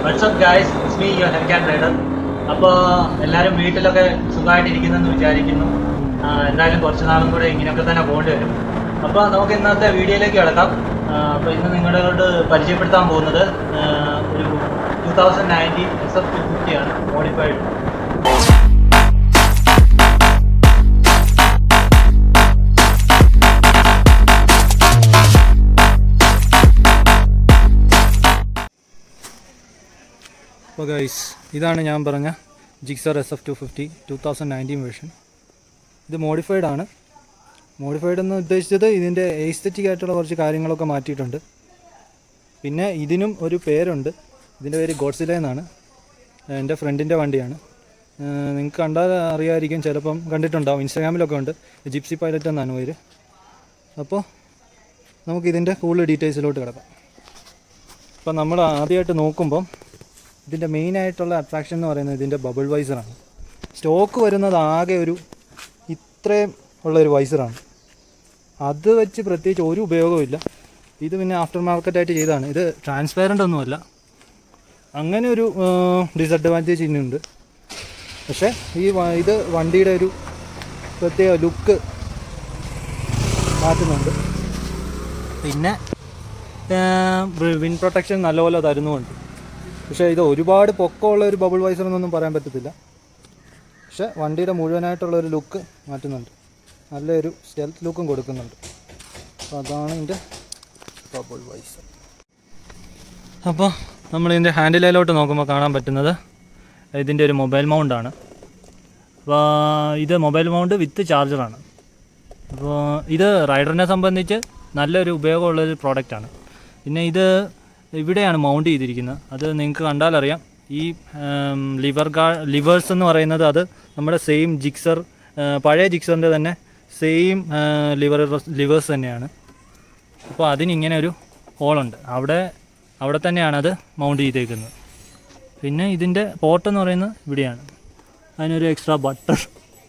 WhatsApp guys, it's me your health and rider. അപ്പോൾ എല്ലാവരും വീട്ടിലൊക്കെ സുഖമായിട്ടിരിക്കുന്നെന്ന് വിചാരിക്കുന്നു. എന്തായാലും കുറച്ച് നാളും കൂടെ ഇങ്ങനെയൊക്കെ തന്നെ പോകേണ്ടി വരും. അപ്പോൾ നമുക്ക് ഇന്നത്തെ വീഡിയോയിലേക്ക് കിടക്കാം. അപ്പോൾ ഇന്ന് നിങ്ങളോട് പരിചയപ്പെടുത്താൻ പോകുന്നത് ഒരു 2019 SF250 ആണ്, മോഡിഫൈഡ്. അപ്പോൾ ഗൈസ്, ഇതാണ് ഞാൻ പറഞ്ഞ Gixxer SF250 2019 വേർഷൻ. ഇത് മോഡിഫൈഡ് ആണ്. മോഡിഫൈഡ് എന്ന് ഉദ്ദേശിച്ചത് ഇതിൻ്റെ എസ്തെറ്റിക് ആയിട്ടുള്ള കുറച്ച് കാര്യങ്ങളൊക്കെ മാറ്റിയിട്ടുണ്ട്. പിന്നെ ഇതിനും ഒരു പേരുണ്ട്. ഇതിൻ്റെ പേര് ഗോഡ്സില എന്നാണ്. എൻ്റെ ഫ്രണ്ടിൻ്റെ വണ്ടിയാണ്. നിങ്ങൾക്ക് കണ്ടാൽ അറിയാമായിരിക്കും, ചിലപ്പം കണ്ടിട്ടുണ്ടാവും, ഇൻസ്റ്റാഗ്രാമിലൊക്കെ ഉണ്ട്. ജിപ്സി പൈലറ്റ് എന്നാണ് പേര്. അപ്പോൾ നമുക്കിതിൻ്റെ കൂടുതൽ ഡീറ്റെയിൽസിലോട്ട് കിടക്കാം. അപ്പോൾ നമ്മൾ ആദ്യമായിട്ട് നോക്കുമ്പം ഇതിൻ്റെ മെയിനായിട്ടുള്ള അട്രാക്ഷൻ എന്ന് പറയുന്നത് ഇതിൻ്റെ ബബിൾ വൈസറാണ്. സ്റ്റോക്ക് വരുന്നത് ആകെ ഒരു ഇത്രയും ഉള്ളൊരു വൈസറാണ്. അത് വെച്ച് പ്രത്യേകിച്ച് ഒരു ഉപയോഗമില്ല. ഇത് പിന്നെ ആഫ്റ്റർ മാർക്കറ്റായിട്ട് ചെയ്തതാണ്. ഇത് ട്രാൻസ്പാരൻ്റ് ഒന്നുമല്ല. അങ്ങനെ ഒരു ഡിസഡ്വാൻറ്റേജ് ഇന്നുണ്ട്. പക്ഷേ ഇത് വണ്ടിയുടെ ഒരു പ്രത്യേക ലുക്ക് മാറ്റുന്നുണ്ട്. പിന്നെ വിൻഡ് പ്രൊട്ടക്ഷൻ നല്ലപോലെ തരുന്നുമുണ്ട്. പക്ഷേ ഇത് ഒരുപാട് പൊക്കമുള്ള ഒരു ബബിൾ വൈസർ എന്നൊന്നും പറയാൻ പറ്റത്തില്ല. പക്ഷേ വണ്ടിയുടെ മുഴുവനായിട്ടുള്ളൊരു ലുക്ക് മാറ്റുന്നുണ്ട്. നല്ലൊരു സ്റ്റെൽത്ത് ലുക്കും കൊടുക്കുന്നുണ്ട്. അപ്പോൾ അതാണ് ഇതിൻ്റെ ബബിൾ വൈസർ. അപ്പോൾ നമ്മളിതിൻ്റെ ഹാൻഡിലയിലോട്ട് നോക്കുമ്പോൾ കാണാൻ പറ്റുന്നത് ഇതിൻ്റെ ഒരു മൊബൈൽ മൗണ്ടാണ്. അപ്പോൾ ഇത് മൊബൈൽ മൗണ്ട് വിത്ത് ചാർജറാണ്. അപ്പോൾ ഇത് റൈഡറിനെ സംബന്ധിച്ച് നല്ലൊരു ഉപയോഗമുള്ളൊരു പ്രോഡക്റ്റാണ്. പിന്നെ ഇത് ഇവിടെയാണ് മൗണ്ട് ചെയ്തിരിക്കുന്നത്. അത് നിങ്ങൾക്ക് കണ്ടാലറിയാം. ഈ ലിവേഴ്സ് എന്ന് പറയുന്നത് അത് നമ്മുടെ സെയിം ജിക്സർ, പഴയ ജിക്സറിൻ്റെ തന്നെ സെയിം ലിവേഴ്സ് തന്നെയാണ്. അപ്പോൾ അതിനിങ്ങനെ ഒരു ഹോളുണ്ട്. അവിടെ തന്നെയാണ് അത് മൗണ്ട് ചെയ്തേക്കുന്നത്. പിന്നെ ഇതിൻ്റെ പോർട്ട് എന്ന് പറയുന്നത് ഇവിടെയാണ്. അതിനൊരു എക്സ്ട്രാ ബട്ടർ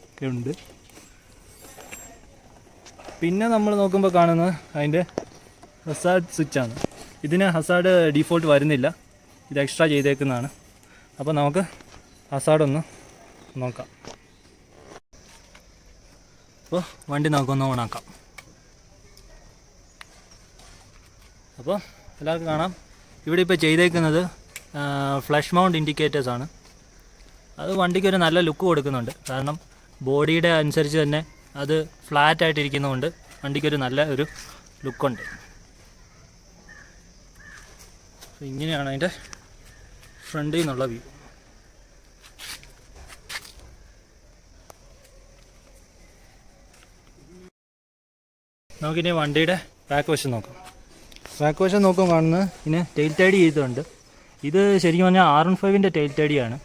ഒക്കെ ഉണ്ട്. പിന്നെ നമ്മൾ നോക്കുമ്പോൾ കാണുന്നത് അതിൻ്റെ ഹസാർഡ് സ്വിച്ചാണ്. ഇതിന് ഹസാർഡ് ഡീഫോൾട്ട് വരുന്നില്ല, ഇത് എക്സ്ട്രാ ചെയ്തേക്കുന്നതാണ്. അപ്പോൾ നമുക്ക് ഹസാർഡൊന്ന് നോക്കാം. അപ്പോൾ വണ്ടി നമുക്കൊന്ന് ഓണാക്കാം. അപ്പോൾ എല്ലാവർക്കും കാണാം, ഇവിടെ ഇപ്പോൾ ചെയ്തേക്കുന്നത് ഫ്ലഷ് മൗണ്ട് ഇൻഡിക്കേറ്റേഴ്സാണ്. അത് വണ്ടിക്കൊരു നല്ല ലുക്ക് കൊടുക്കുന്നുണ്ട്. കാരണം ബോഡിയുടെ അനുസരിച്ച് തന്നെ അത് ഫ്ലാറ്റായിട്ടിരിക്കുന്നതുകൊണ്ട് വണ്ടിക്കൊരു നല്ല ഒരു ലുക്കുണ്ട്. ഇങ്ങനെയാണ് അതിൻ്റെ ഫ്രണ്ടിൽ നിന്നുള്ള വ്യൂ. നമുക്കിനി വണ്ടിയുടെ ബാക്ക് വശം നോക്കാം. ബാക്ക് വശം നോക്കുമ്പോൾ കാണുന്നത് ഇതിന് ടെയിൽ ടൈഡി ചെയ്തിട്ടുണ്ട്. ഇത് ശരിക്കും പറഞ്ഞാൽ R15-ൻ്റെ ടെയിൽ ടൈഡിയാണ്.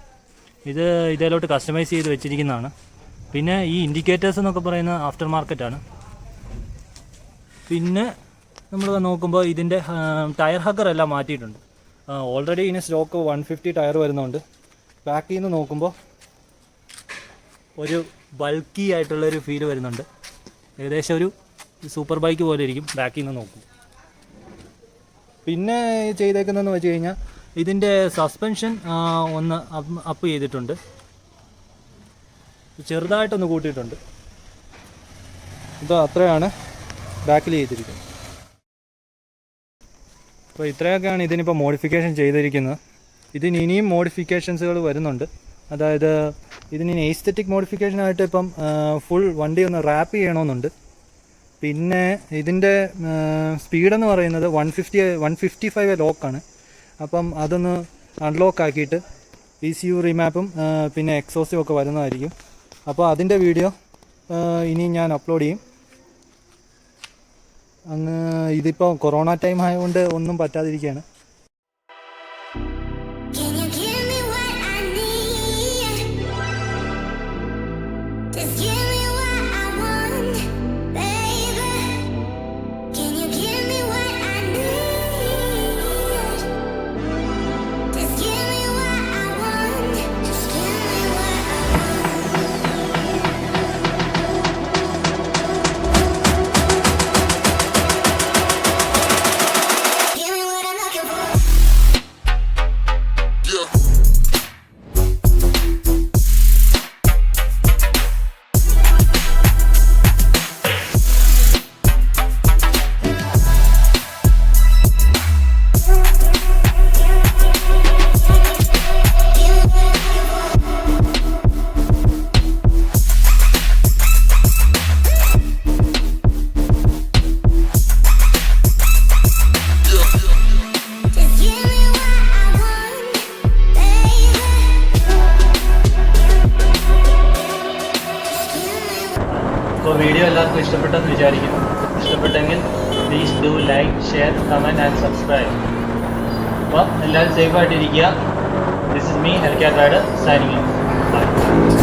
ഇത് ഇതിലോട്ട് കസ്റ്റമൈസ് ചെയ്ത് വെച്ചിരിക്കുന്നതാണ്. പിന്നെ ഈ ഇൻഡിക്കേറ്റേഴ്സ് എന്നൊക്കെ പറയുന്നത് ആഫ്റ്റർ മാർക്കറ്റാണ്. പിന്നെ നമ്മൾ നോക്കുമ്പോൾ ഇതിൻ്റെ ടയർ ഹക്കർ എല്ലാം മാറ്റിയിട്ടുണ്ട്. ഓൾറെഡി ഇതിന് സ്റ്റോക്ക് 150 ടയർ വരുന്നുണ്ട്. ബാക്കിൽ നിന്ന് നോക്കുമ്പോൾ ഒരു ബൾക്കി ആയിട്ടുള്ളൊരു ഫീൽ വരുന്നുണ്ട്. ഏകദേശം ഒരു സൂപ്പർ ബൈക്ക് പോലെ ഇരിക്കും ബാക്കിൽ നിന്ന് നോക്കും. പിന്നെ ചെയ്തേക്കുന്നതെന്ന് വെച്ച് കഴിഞ്ഞാൽ ഇതിൻ്റെ സസ്പെൻഷൻ ഒന്ന് അപ്പ് ചെയ്തിട്ടുണ്ട്, ചെറുതായിട്ടൊന്ന് കൂട്ടിയിട്ടുണ്ട്. ഇത് അത്രയാണ് ബാക്കിൽ ചെയ്തിരിക്കുന്നത്. അപ്പോൾ ഇത്രയൊക്കെയാണ് ഇതിനിപ്പോൾ മോഡിഫിക്കേഷൻ ചെയ്തിരിക്കുന്നത്. ഇതിന് ഇനിയും മോഡിഫിക്കേഷൻസുകൾ വരുന്നുണ്ട്. അതായത് ഇതിന് എസ്തെറ്റിക് മോഡിഫിക്കേഷനായിട്ട് ഇപ്പം ഫുൾ വണ്ടി ഒന്ന് റാപ്പ് ചെയ്യണമെന്നുണ്ട്. പിന്നെ ഇതിൻ്റെ സ്പീഡെന്ന് പറയുന്നത് 155 ലോക്കാണ്. അപ്പം അതൊന്ന് അൺലോക്ക് ആക്കിയിട്ട് ECU റീമാപ്പും പിന്നെ എക്സോസും ഒക്കെ വരുന്നതായിരിക്കും. അപ്പോൾ അതിൻ്റെ വീഡിയോ ഇനി ഞാൻ അപ്ലോഡ് ചെയ്യും. ഇതിപ്പോൾ കൊറോണ ടൈം ആയതുകൊണ്ട് ഒന്നും പറ്റാതിരിക്കുകയാണ്. അപ്പോൾ വീഡിയോ എല്ലാവർക്കും ഇഷ്ടപ്പെട്ടെന്ന് വിചാരിക്കുന്നു. ഇഷ്ടപ്പെട്ടെങ്കിൽ please do like, share, comment and subscribe. അപ്പോൾ എല്ലാവരും സേഫായിട്ടിരിക്കുക. This is me health care guide signing off. By.